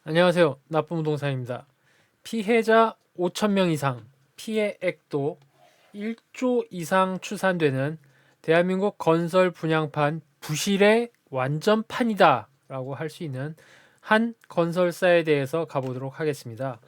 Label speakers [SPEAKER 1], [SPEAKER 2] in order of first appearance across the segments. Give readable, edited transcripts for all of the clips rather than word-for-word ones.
[SPEAKER 1] 안녕하세요. 나쁜 부동산입니다. 피해자 5,000명 이상, 피해액도 1조 이상 추산되는 대한민국 건설 분양판 부실의 완전판이다 라고 할 수 있는 한 건설사에 대해서 가보도록 하겠습니다.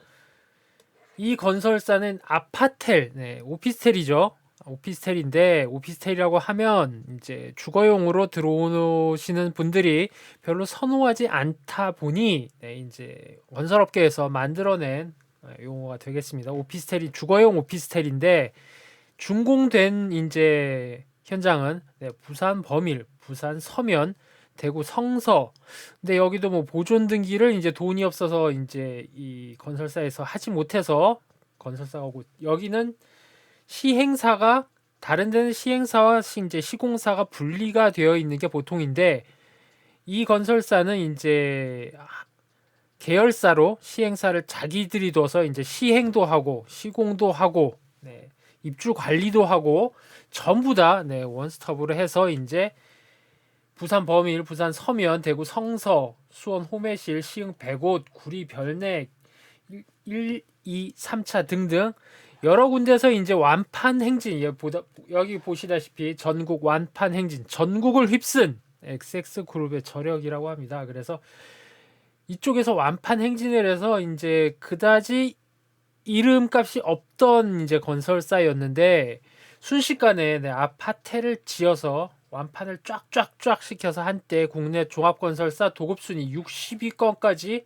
[SPEAKER 1] 이 건설사는 아파텔, 오피스텔이죠. 오피스텔인데 오피스텔이라고 하면 이제 주거용으로 들어오시는 분들이 별로 선호하지 않다 보니 이제 건설업계에서 만들어낸 용어가 되겠습니다. 오피스텔이 주거용 오피스텔인데 준공된 이제 현장은 부산 범일, 부산 서면, 대구 성서. 근데 여기도 뭐 보존 등기를 이제 돈이 없어서 이제 이 건설사에서 하지 못해서 건설사가 오고 여기는 시행사가 다른 데는 시행사와 이제 시공사가 분리가 되어 있는 게 보통인데 이 건설사는 이제 계열사로 시행사를 자기들이 둬서 이제 시행도 하고 시공도 하고 입주 관리도 하고 전부 다 원스톱으로 해서 이제 부산 범일, 부산 서면, 대구 성서, 수원 호매실, 시흥 백옷, 구리 별내 1, 2, 3차 등등 여러 군데서 이제 완판 행진 여기 보시다시피 전국 완판 행진 전국을 휩쓴 XX 그룹의 저력이라고 합니다. 그래서 이쪽에서 완판 행진을 해서 이제 그다지 이름값이 없던 이제 건설사였는데 순식간에 아파트를 지어서 완판을 쫙쫙쫙 시켜서 한때 국내 종합건설사 도급순위 60위권까지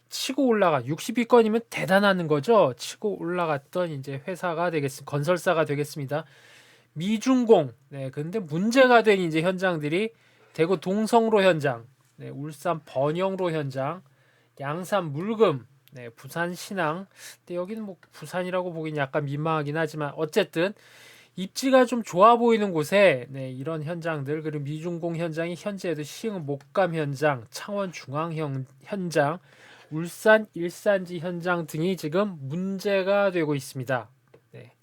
[SPEAKER 1] 치고 올라가 60위권이면 대단한 거죠. 치고 올라갔던 이제 회사가 되겠습니다. 건설사가 되겠습니다. 미중공. 근데 문제가 된 이제 현장들이 대구 동성로 현장, 울산 번영로 현장, 양산 물금, 부산 신항. 근데 여기는 뭐 부산이라고 보기는 약간 민망하긴 하지만 어쨌든 입지가 좀 좋아 보이는 곳에 이런 현장들 그리고 미중공 현장이 현재에도 시흥 목감 현장, 창원 중앙 현장, 울산 일산지 현장 등이 지금 문제가 되고 있습니다.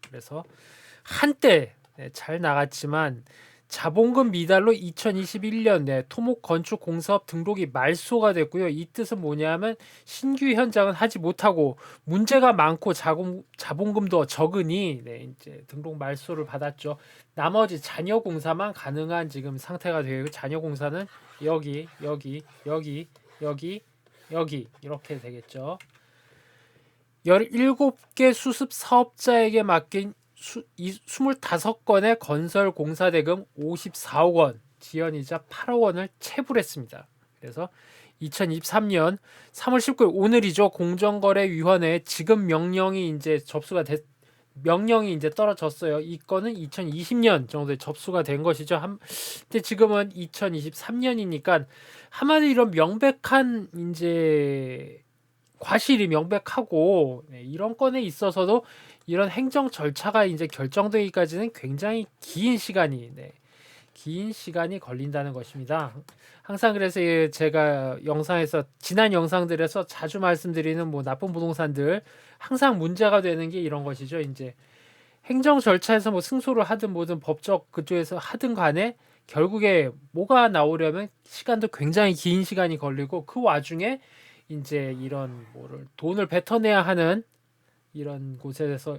[SPEAKER 1] 그래서 한때 잘 나갔지만 자본금 미달로 2021년 토목건축공사업 등록이 말소가 됐고요. 이 뜻은 뭐냐면 신규 현장은 하지 못하고 문제가 많고 자본금도 적으니 이제 등록 말소를 받았죠. 나머지 잔여 공사만 가능한 지금 상태가 되고 잔여 공사는 여기, 여기, 여기, 여기, 여기 이렇게 되겠죠. 17개 수습 사업자에게 맡긴 25건의 건설 공사 대금 54억 원, 지연이자 8억 원을 체불했습니다. 그래서 2023년 3월 19일 오늘이죠. 공정거래위원회에 지급 명령이 이제 명령이 이제 떨어졌어요. 이 건은 2020년 정도에 접수가 된 것이죠. 근데 지금은 2023년이니까 한마디로 이런 명백한 이제 과실이 명백하고 이런 건에 있어서도 이런 행정 절차가 이제 결정되기까지는 굉장히 긴 시간이 걸린다는 것입니다. 항상 그래서 제가 영상에서 지난 영상들에서 자주 말씀드리는 뭐 나쁜 부동산들 항상 문제가 되는 게 이런 것이죠. 이제 행정 절차에서 뭐 승소를 하든 뭐든 법적 그쪽에서 하든 간에 결국에 뭐가 나오려면 시간도 굉장히 긴 시간이 걸리고 그 와중에 이제 이런 뭐를 돈을 뱉어내야 하는 이런 곳에서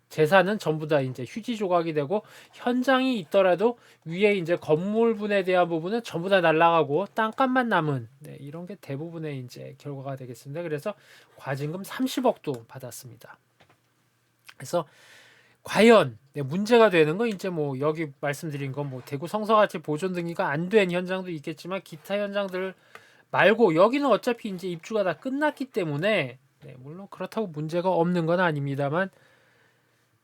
[SPEAKER 1] 재산은 전부 다 이제 휴지 조각이 되고 현장이 있더라도 위에 이제 건물분에 대한 부분은 전부 다 날아가고 땅값만 남은 이런 게 대부분의 이제 결과가 되겠습니다. 그래서 과징금 30억도 받았습니다. 그래서 과연 문제가 되는 건 이제 뭐 여기 말씀드린 건 뭐 대구 성서같이 보존 등기가 안 된 현장도 있겠지만 기타 현장들 말고 여기는 어차피 이제 입주가 다 끝났기 때문에 물론 그렇다고 문제가 없는 건 아닙니다만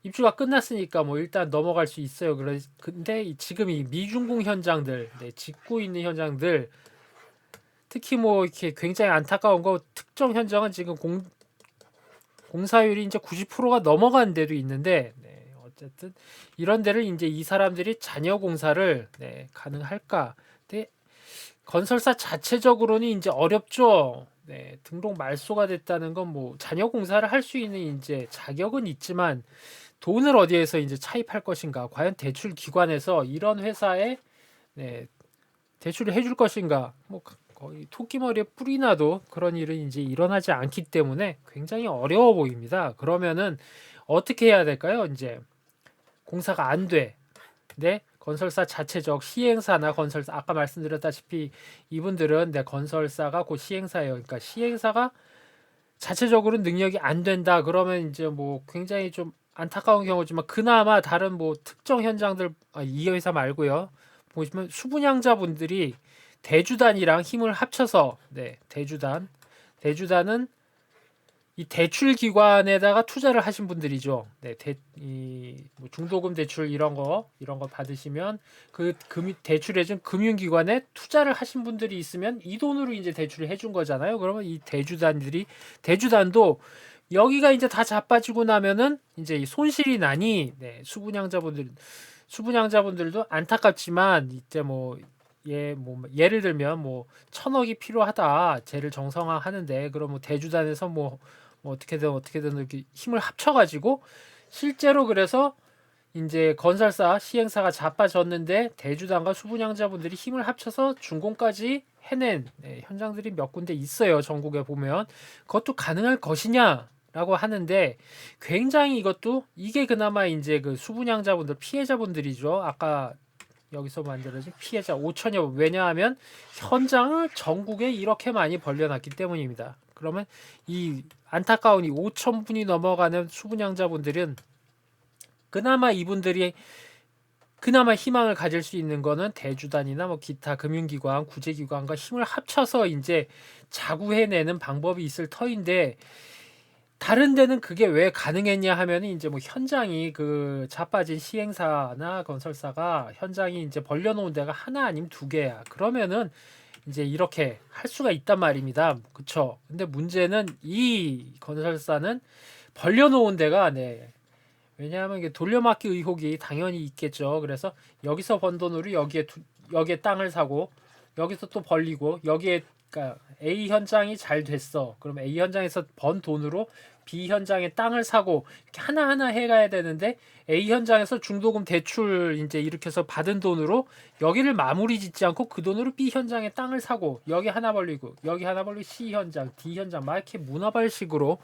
[SPEAKER 1] 입주가 끝났으니까 뭐 일단 넘어갈 수 있어요. 근데 지금 이 미중공 현장들, 짓고 있는 현장들 특히 뭐 이렇게 굉장히 안타까운 거 특정 현장은 지금 공사율이 이제 90%가 넘어간 데도 있는데 어쨌든 이런 데를 이제 이 사람들이 잔여 공사를 가능할까? 근데 건설사 자체적으로는 이제 어렵죠. 등록 말소가 됐다는 건 뭐 잔여 공사를 할 수 있는 이제 자격은 있지만 돈을 어디에서 이제 차입할 것인가? 과연 대출 기관에서 이런 회사에 대출을 해줄 것인가? 뭐 거의 토끼머리에 뿔이 나도 그런 일은 이제 일어나지 않기 때문에 굉장히 어려워 보입니다. 그러면은 어떻게 해야 될까요? 이제 공사가 안 돼. 근데 건설사 자체적 시행사나 건설사 아까 말씀드렸다시피 이분들은 내 건설사가 곧 시행사예요. 그러니까 시행사가 자체적으로 능력이 안 된다. 그러면 이제 뭐 굉장히 좀 안타까운 경우지만 그나마 다른 뭐 특정 현장들 이 회사 말고요. 보시면 수분양자분들이 대주단이랑 힘을 합쳐서 대주단은 이 대출 기관에다가 투자를 하신 분들이죠. 뭐 중도금 대출 이런 거 받으시면 그 대출해준 금융기관에 투자를 하신 분들이 있으면 이 돈으로 이제 대출을 해준 거잖아요. 그러면 이 대주단도 여기가 이제 다 자빠지고 나면은 이제 이 손실이 나니 수분양자분들도 안타깝지만 이제 뭐 예를 들면 뭐 1,000억이 필요하다. 쟤를 정상화하는데 그럼 뭐 대주단에서 뭐 어떻게든 이렇게 힘을 합쳐가지고 실제로 그래서 이제 건설사 시행사가 자빠졌는데 대주단과 수분양자분들이 힘을 합쳐서 준공까지 해낸 현장들이 몇 군데 있어요. 전국에 보면 그것도 가능할 것이냐라고 하는데 굉장히 이게 그나마 이제 그 수분양자분들 피해자분들이죠. 아까 여기서 만들어진 피해자 5천여 분. 왜냐하면 현장을 전국에 이렇게 많이 벌려놨기 때문입니다. 그러면 이 안타까운 이 5천 분이 넘어가는 수분양자분들은 이분들이 그나마 희망을 가질 수 있는 거는 대주단이나 뭐 기타 금융기관, 구제기관과 힘을 합쳐서 이제 자구해내는 방법이 있을 터인데 다른 데는 그게 왜 가능했냐 하면 이제 뭐 현장이 그 자빠진 시행사나 건설사가 현장이 이제 벌려놓은 데가 하나 아니면 두 개야. 그러면은 이제 이렇게 할 수가 있단 말입니다. 그쵸? 근데 문제는 이 건설사는 벌려놓은 데가 왜냐하면 이게 돌려막기 의혹이 당연히 있겠죠. 그래서 여기서 번 돈으로 여기에 땅을 사고 여기서 또 벌리고 그러니까 A 현장이 잘 됐어. 그럼 A 현장에서 번 돈으로 B 현장에 땅을 사고 이렇게 하나하나 해가야 되는데 A 현장에서 중도금 대출 이제 이렇게 해서 받은 돈으로 여기를 마무리 짓지 않고 그 돈으로 B 현장에 땅을 사고 여기 하나 벌리고 C 현장, D 현장 막 이렇게 문어발식으로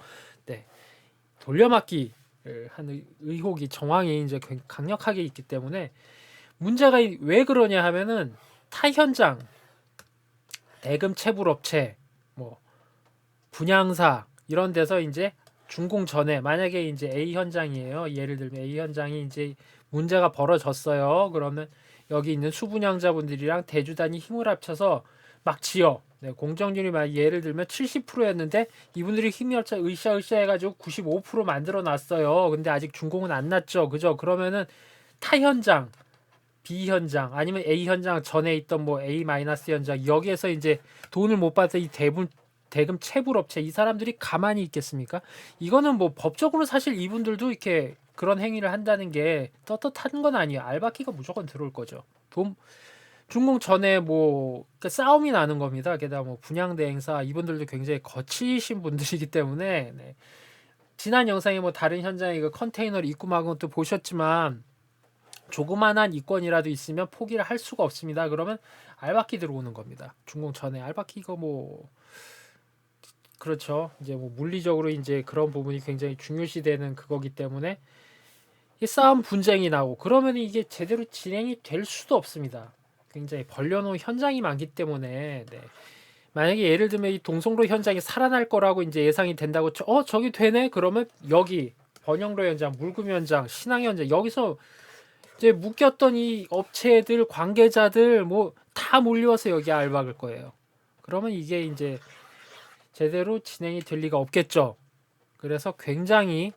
[SPEAKER 1] 돌려막기 하는 의혹이 정황이 이제 강력하게 있기 때문에 문제가 왜 그러냐 하면은 타 현장 대금 채굴업체 뭐 분양사 이런 데서 이제 준공 전에 만약에 이제 A 현장이에요. 예를 들면 A 현장이 이제 문제가 벌어졌어요. 그러면 여기 있는 수분양자분들이랑 대주단이 힘을 합쳐서 막 지어. 공정률이 예를 들면 70%였는데 이분들이 힘이 합쳐 으쌰으쌰 해가지고 95% 만들어 놨어요. 근데 아직 준공은 안 났죠. 그죠? 그러면은 타 현장 B 현장 아니면 A 현장 전에 있던 뭐 A- 현장 여기에서 이제 돈을 못 받아서 이 대금 채굴업체 이 사람들이 가만히 있겠습니까? 이거는 뭐 법적으로 사실 이분들도 이렇게 그런 행위를 한다는 게 떳떳한 건 아니에요. 알바끼가 무조건 들어올 거죠. 준공 전에 그러니까 싸움이 나는 겁니다. 게다가 뭐 분양대행사 이분들도 굉장히 거치신 분들이기 때문에 지난 영상에 뭐 다른 현장에 그 컨테이너를 입고 막은 것도 보셨지만 조그만한 이권이라도 있으면 포기를 할 수가 없습니다. 그러면 알바끼 들어오는 겁니다. 준공 전에 알바끼 이거 그렇죠. 이제 뭐 물리적으로 이제 그런 부분이 굉장히 중요시되는 그거기 때문에 싸움 분쟁이 나고 그러면 이게 제대로 진행이 될 수도 없습니다. 굉장히 벌려놓은 현장이 많기 때문에 만약에 예를 들면 이 동성로 현장이 살아날 거라고 이제 예상이 된다고 저기 되네 그러면 여기 번영로 현장, 물금 현장, 신항 현장 여기서 이제 묶였던 이 업체들 관계자들 뭐 다 몰려와서 여기 알박을 거예요. 그러면 이게 이제 제대로 진행이 될 리가 없겠죠. 그래서 굉장히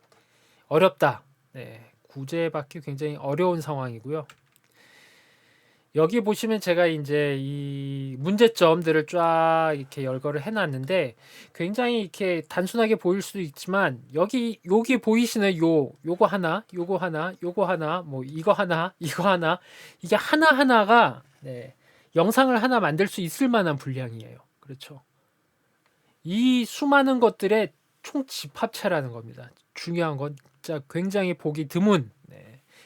[SPEAKER 1] 어렵다. 구제받기 굉장히 어려운 상황이고요. 여기 보시면 제가 이제 이 문제점들을 쫙 이렇게 열거를 해놨는데 굉장히 이렇게 단순하게 보일 수도 있지만 여기 보이시는 요거 하나 뭐 이거 하나 이게 하나하나가 영상을 하나 만들 수 있을 만한 분량이에요. 그렇죠. 이 수많은 것들의 총 집합체라는 겁니다. 중요한 건 진짜 굉장히 보기 드문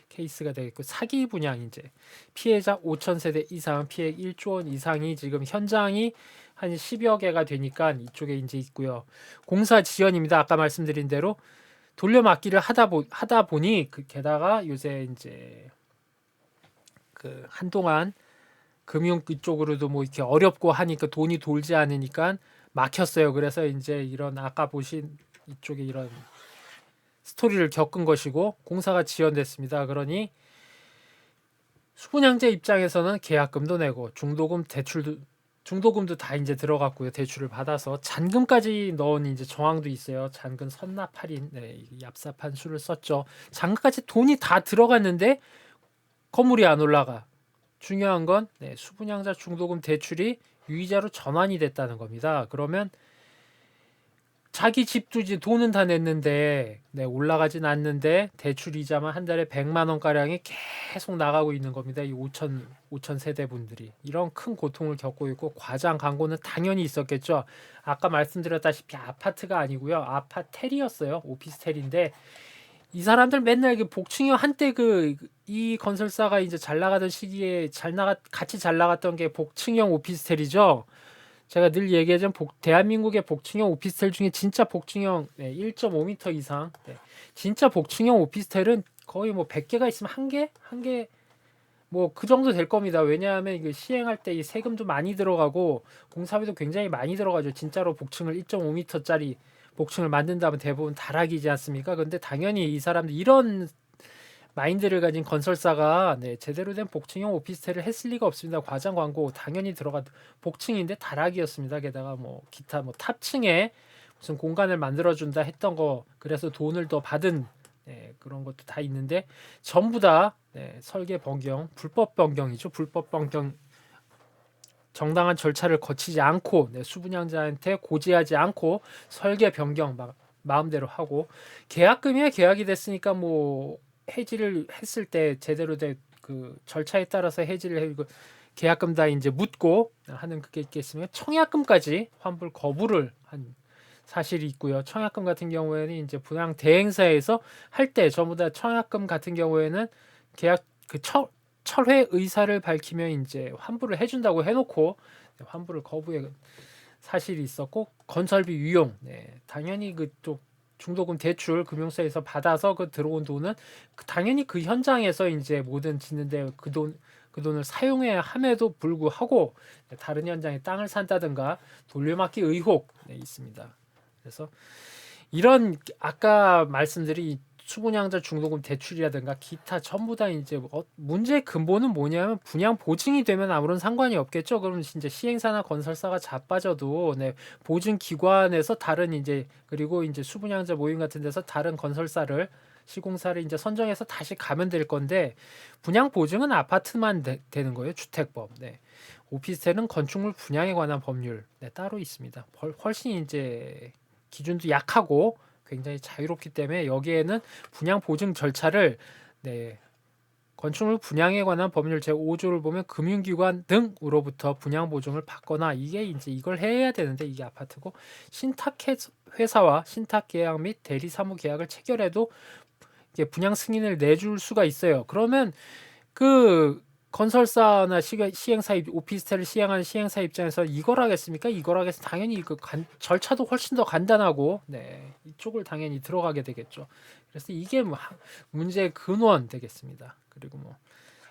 [SPEAKER 1] 케이스가 되겠고 사기 분양 이제 피해자 5천 세대 이상 피해액 1조 원 이상이 지금 현장이 한 10여 개가 되니까 이쪽에 이제 있고요. 공사 지연입니다. 아까 말씀드린 대로 돌려막기를 하다 보니 게다가 요새 이제 그 한동안 금융 쪽으로도 뭐 이렇게 어렵고 하니까 돈이 돌지 않으니까 막혔어요. 그래서 이제 이런 아까 보신 이쪽에 이런 스토리를 겪은 것이고 공사가 지연됐습니다. 그러니 수분양자 입장에서는 계약금도 내고 중도금도 다 이제 들어갔고요. 대출을 받아서 잔금까지 넣은 이제 정황도 있어요. 잔금 선납 할인, 얍삽한 수를 썼죠. 잔금까지 돈이 다 들어갔는데 건물이 안 올라가. 중요한 건 수분양자 중도금 대출이 유이자로 전환이 됐다는 겁니다. 그러면 자기 집도 이제 돈은 다 냈는데 올라가진 않는데 대출 이자만 한 달에 100만 원 가량이 계속 나가고 있는 겁니다. 이 5천 세대 분들이 이런 큰 고통을 겪고 있고 과장 광고는 당연히 있었겠죠. 아까 말씀드렸다시피 아파트가 아니고요. 아파텔이었어요. 오피스텔인데 이 사람들 맨날 복층형 한때 이 건설사가 이제 잘 나가던 시기에 같이 잘 나갔던 게 복층형 오피스텔이죠. 제가 늘 얘기하자면 대한민국의 복층형 오피스텔 중에 진짜 복층형 1.5m 이상 진짜 복층형 오피스텔은 거의 뭐 100개가 있으면 한 개 뭐 그 정도 될 겁니다. 왜냐하면 이거 시행할 때 이 세금도 많이 들어가고 공사비도 굉장히 많이 들어가죠. 진짜로 복층을 1.5m짜리 복층을 만든다면 대부분 다락이지 않습니까? 근데 당연히 이 사람들 이런 마인드를 가진 건설사가 제대로 된 복층형 오피스텔을 했을 리가 없습니다. 과장 광고 당연히 복층인데 다락이었습니다. 게다가 뭐 기타 뭐 탑층에 무슨 공간을 만들어준다 했던 거 그래서 돈을 더 받은 그런 것도 다 있는데 전부 다 설계 변경, 불법 변경이죠. 불법 변경 정당한 절차를 거치지 않고 수분양자한테 고지하지 않고 설계 변경 마음대로 하고 계약금이야 계약이 됐으니까 뭐 해지를 했을 때 제대로 된 그 절차에 따라서 해지를 해 계약금 다 이제 묻고 하는 그게 있겠으면 청약금까지 환불 거부를 한 사실이 있고요. 청약금 같은 경우에는 이제 분양 대행사에서 할 때 전부 다 청약금 같은 경우에는 계약 철회 의사를 밝히면 이제 환불을 해준다고 해놓고 환불을 거부해 사실이 있었고 건설비 유용 당연히 그쪽 중도금 대출 금융사에서 받아서 들어온 돈은 당연히 그 현장에서 이제 뭐든 짓는데 그 돈을 사용해야 함에도 불구하고 다른 현장에 땅을 산다든가 돌려막기 의혹 있습니다. 그래서 이런 아까 말씀드린 수분양자 중도금 대출이라든가 기타 전부 다 이제 문제의 근본은 뭐냐면 분양 보증이 되면 아무런 상관이 없겠죠. 그러면 진짜 시행사나 건설사가 자빠져도 보증 기관에서 다른 이제 그리고 이제 수분양자 모임 같은 데서 다른 건설사를 시공사를 이제 선정해서 다시 가면 될 건데 분양 보증은 아파트만 되는 거예요. 주택법. 오피스텔은 건축물 분양에 관한 법률 따로 있습니다. 훨씬 이제 기준도 약하고 굉장히 자유롭기 때문에 여기에는 분양 보증 절차를 건축물 분양에 관한 법률 제5조를 보면 금융기관 등으로부터 분양 보증을 받거나 이게 이제 이걸 해야 되는데 이게 아파트고 신탁 회사와 신탁 계약 및 대리 사무 계약을 체결해도 이게 분양 승인을 내줄 수가 있어요. 그러면 그 건설사나 시행사 오피스텔을 시행하는 시행사 입장에서 이걸 하겠습니까? 이걸 하겠습니까? 당연히 절차도 훨씬 더 간단하고 이쪽을 당연히 들어가게 되겠죠. 그래서 이게 문제의 근원 되겠습니다. 그리고 뭐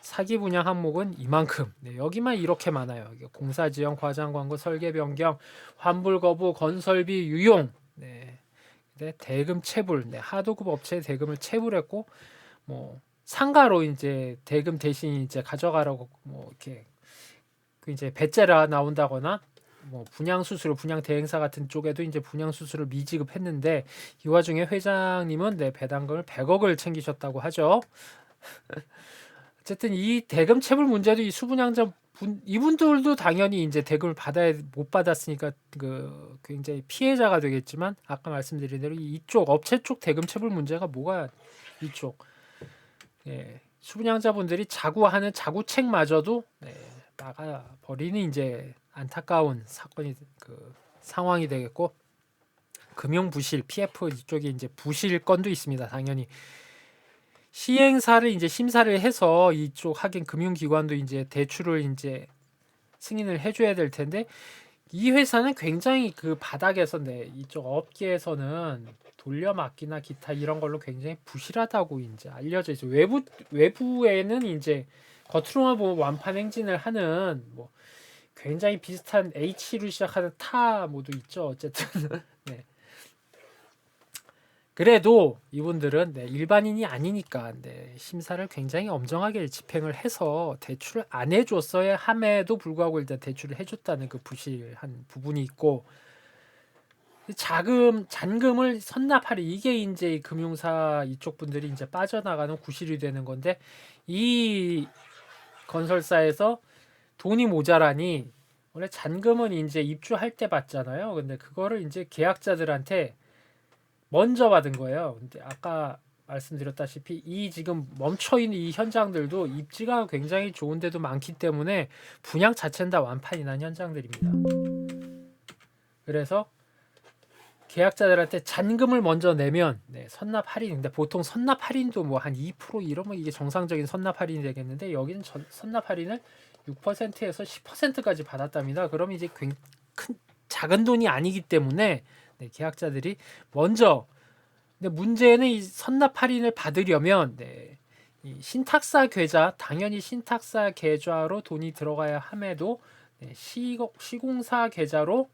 [SPEAKER 1] 사기 분양 항목은 이만큼 여기만 이렇게 많아요. 공사 지연, 과장 광고, 설계 변경, 환불 거부, 건설비 유용, 대금 체불, 하도급 업체의 대금을 체불했고 뭐 상가로 이제 대금 대신 이제 가져가라고 뭐 이렇게 이제 배째라 나온다거나 뭐 분양 수수료 분양 대행사 같은 쪽에도 이제 분양 수수료 미지급했는데 이 와중에 회장님은 배당금을 100억을 챙기셨다고 하죠. 어쨌든 이 대금 체불 문제도 이 수분양자 이분들도 당연히 이제 대금을 못 받았으니까 굉장히 피해자가 되겠지만 아까 말씀드린 대로 이쪽 업체 쪽 대금 체불 문제가 뭐가 이쪽 수분양자분들이 자구하는 자구책마저도 나가 버리는 이제 안타까운 사건이 상황이 되겠고 금융 부실 PF 이쪽에 이제 부실 건도 있습니다. 당연히 시행사를 이제 심사를 해서 이쪽 하긴 금융기관도 이제 대출을 이제 승인을 해줘야 될 텐데 이 회사는 굉장히 그 바닥에서 이쪽 업계에서는 돌려막기나 기타 이런 걸로 굉장히 부실하다고 이제 알려져 있어요. 외부에는 이제 겉으로만 보면 완판 행진을 하는 뭐 굉장히 비슷한 H로 시작하는 타 모두 있죠. 어쨌든 네. 그래도 이분들은 일반인이 아니니까 심사를 굉장히 엄정하게 집행을 해서 대출을 안 해줬어야 함에도 불구하고 일단 대출을 해줬다는 그 부실한 부분이 있고, 잔금을 선납하리, 이게 이제 금융사 이쪽 분들이 이제 빠져나가는 구실이 되는 건데, 이 건설사에서 돈이 모자라니 원래 잔금은 이제 입주할 때 받잖아요. 근데 그거를 이제 계약자들한테 먼저 받은 거예요. 근데 아까 말씀드렸다시피 이 지금 멈춰 있는 이 현장들도 입지가 굉장히 좋은 데도 많기 때문에 분양 자체는 다 완판이 난 현장들입니다. 그래서 계약자들한테 잔금을 먼저 내면 선납 할인인데, 보통 선납 할인도 뭐 한 2% 이러면 이게 정상적인 선납 할인이 되겠는데, 여기는 선납 할인을 6%에서 10%까지 받았답니다. 그럼 이제 작은 돈이 아니기 때문에 계약자들이 먼저, 근데 문제는 이 선납 할인을 받으려면 이 신탁사 계좌, 당연히 신탁사 계좌로 돈이 들어가야 함에도 시공사 계좌로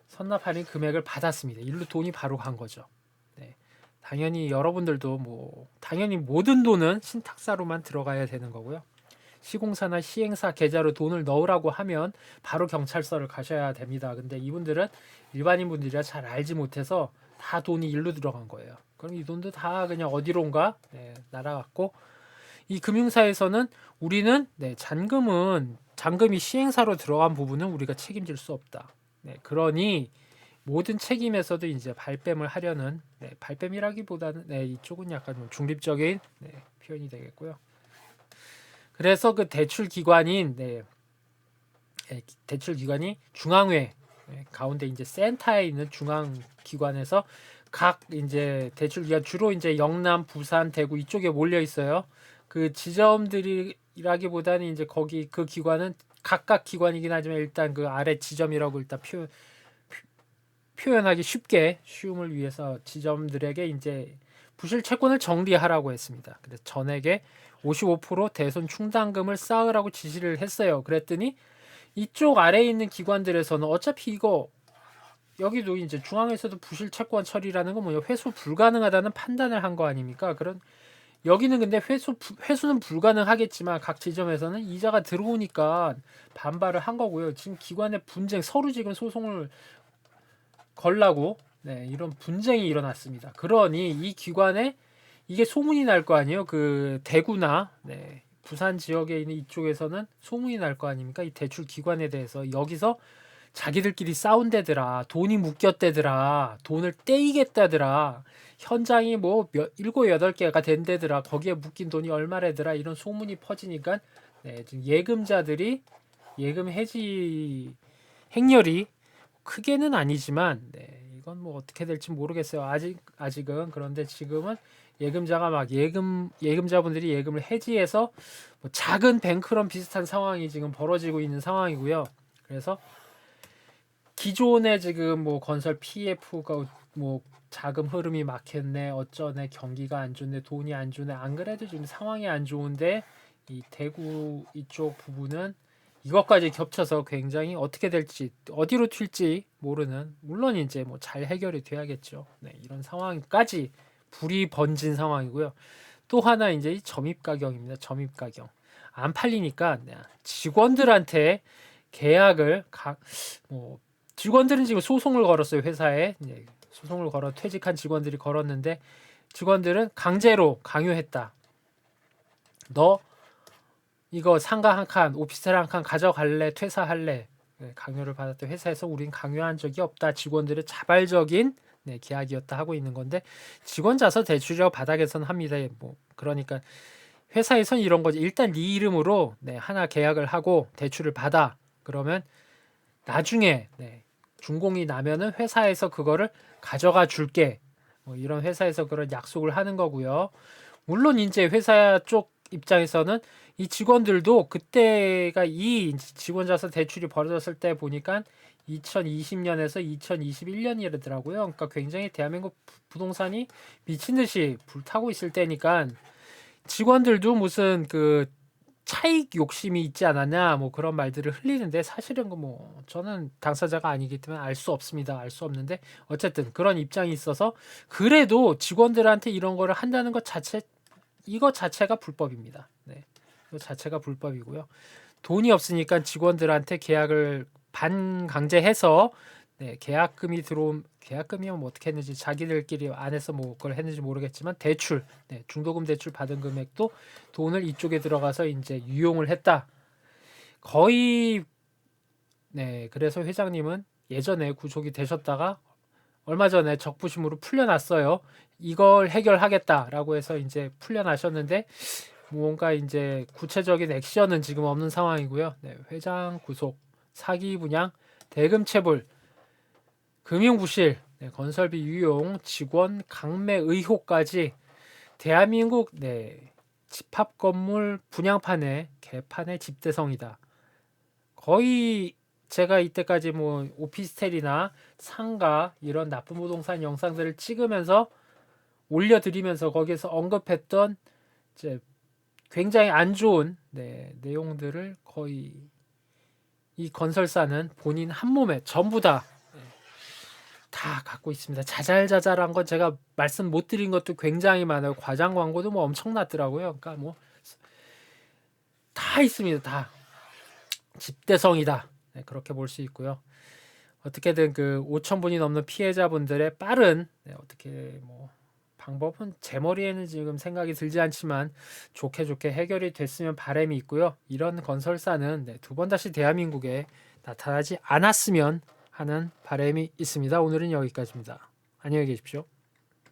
[SPEAKER 1] 선납 할인 금액을 받았습니다. 일로 돈이 바로 간 거죠. 당연히 여러분들도 당연히 모든 돈은 신탁사로만 들어가야 되는 거고요. 시공사나 시행사 계좌로 돈을 넣으라고 하면 바로 경찰서를 가셔야 됩니다. 근데 이분들은 일반인 분들이라 잘 알지 못해서 다 돈이 일로 들어간 거예요. 그럼 이 돈도 다 그냥 어디론가 날아갔고, 이 금융사에서는 우리는 잔금이 시행사로 들어간 부분은 우리가 책임질 수 없다. 그러니 모든 책임에서도 이제 발뺌을 하려는, 발뺌이라기보다는 이쪽은 약간 좀 중립적인 표현이 되겠고요. 그래서 그 대출 기관이 중앙회 가운데 이제 센터에 있는 중앙 기관에서 각 이제 대출 기관, 주로 이제 영남, 부산, 대구 이쪽에 몰려 있어요. 그 지점들이라기보다는 이제 거기 그 기관은 각각 기관이긴 하지만 일단 그 아래 지점이라고 일단 표현하기 쉬움을 위해서 지점들에게 이제 부실 채권을 정리하라고 했습니다. 그래서 전액에 55% 대손 충당금을 쌓으라고 지시를 했어요. 그랬더니 이쪽 아래에 있는 기관들에서는 어차피 이거 여기도 이제 중앙에서도 부실 채권 처리라는 건 뭐냐, 회수 불가능하다는 판단을 한 거 아닙니까? 그런 여기는 근데 회수는 불가능하겠지만 각 지점에서는 이자가 들어오니까 반발을 한 거고요. 지금 기관의 분쟁, 서로 지금 소송을 걸라고 이런 분쟁이 일어났습니다. 그러니 이 기관에 이게 소문이 날 거 아니에요. 그 대구나 부산 지역에 있는 이쪽에서는 소문이 날 거 아닙니까? 이 대출 기관에 대해서 여기서 자기들끼리 싸운대더라, 돈이 묶였대더라, 돈을 떼이겠다더라, 현장이 뭐 7, 8개가 된대더라, 거기에 묶인 돈이 얼마래더라, 이런 소문이 퍼지니까 지금 예금자들이 예금 해지 행렬이 크게는 아니지만 이건 뭐 어떻게 될지 모르겠어요. 아직은. 그런데 지금은 예금자가 막 예금자분들이 예금을 해지해서 뭐 작은 뱅크런 비슷한 상황이 지금 벌어지고 있는 상황이고요. 그래서 기존에 지금 뭐 건설 PF가 뭐 자금 흐름이 막혔네, 어쩌네, 경기가 안 좋네, 돈이 안 좋네, 안 그래도 지금 상황이 안 좋은데 이 대구 이쪽 부분은 이것까지 겹쳐서 굉장히 어떻게 될지, 어디로 튈지 모르는, 물론 이제 뭐 잘 해결이 돼야겠죠. 이런 상황까지 불이 번진 상황이고요. 또 하나 이제 점입 가격입니다. 점입 가격 안 팔리니까 직원들한테 계약을 직원들은 지금 소송을 걸었어요. 회사에 소송을 걸어 퇴직한 직원들이 걸었는데, 직원들은 강제로 강요했다. 너 이거 상가 한 칸, 오피스텔 한 칸 가져갈래? 퇴사할래? 강요를 받았던 회사에서 우린 강요한 적이 없다. 직원들의 자발적인 계약이었다 하고 있는 건데, 직원 자서 대출이라고 바닥에서는 합니다. 그러니까 회사에선 이런 거지. 일단 네 이름으로 하나 계약을 하고 대출을 받아. 그러면 나중에 준공이 나면은 회사에서 그거를 가져가 줄게. 이런 회사에서 그런 약속을 하는 거고요. 물론 이제 회사 쪽 입장에서는 이 직원들도 그때가 이 직원자산 대출이 벌어졌을 때 보니까 2020년에서 2021년이더라고요. 그러니까 굉장히 대한민국 부동산이 미친 듯이 불타고 있을 때니까 직원들도 무슨 그 차익 욕심이 있지 않았냐 뭐 그런 말들을 흘리는데 사실은 뭐 저는 당사자가 아니기 때문에 알 수 없습니다. 알 수 없는데 어쨌든 그런 입장이 있어서 그래도 직원들한테 이런 거를 한다는 것 자체 이거 자체가 불법입니다. 네. 이거 자체가 불법이고요. 돈이 없으니까 직원들한테 계약을 반강제해서 네, 계약금이면 뭐 어떻게 했는지 자기들끼리 안에서 뭐 그걸 했는지 모르겠지만 대출, 네, 중도금 대출 받은 금액도 돈을 이쪽에 들어가서 이제 유용을 했다. 거의 네, 그래서 회장님은 예전에 구속이 되셨다가 얼마 전에 적부심으로 풀려났어요. 이걸 해결하겠다라고 해서 이제 풀려나셨는데 뭔가 이제 구체적인 액션은 지금 없는 상황이고요. 네, 회장 구속, 사기 분양, 대금 체불, 금융부실, 네, 건설비 유용, 직원 강매 의혹까지 대한민국 네, 집합 건물 분양판의 개판의 집대성이다. 거의 제가 이때까지 뭐 오피스텔이나 상가 이런 나쁜 부동산 영상들을 찍으면서 올려드리면서 거기에서 언급했던 이제 굉장히 안 좋은 네, 내용들을 거의 이 건설사는 본인 한 몸에 전부 다 갖고 있습니다. 자잘자잘한 건 제가 말씀 못 드린 것도 굉장히 많아요. 과장 광고도 뭐 엄청났더라고요. 그러니까 뭐 다 있습니다. 다 집대성이다. 네, 그렇게 볼 수 있고요. 어떻게든 그 5천 분이 넘는 피해자분들의 빠른 네, 어떻게 뭐 방법은 제 머리에는 지금 생각이 들지 않지만 좋게 해결이 됐으면 바람이 있고요. 이런 건설사는 네, 두 번 다시 대한민국에 나타나지 않았으면 하는 바람이 있습니다. 오늘은 여기까지입니다. 안녕히 계십시오.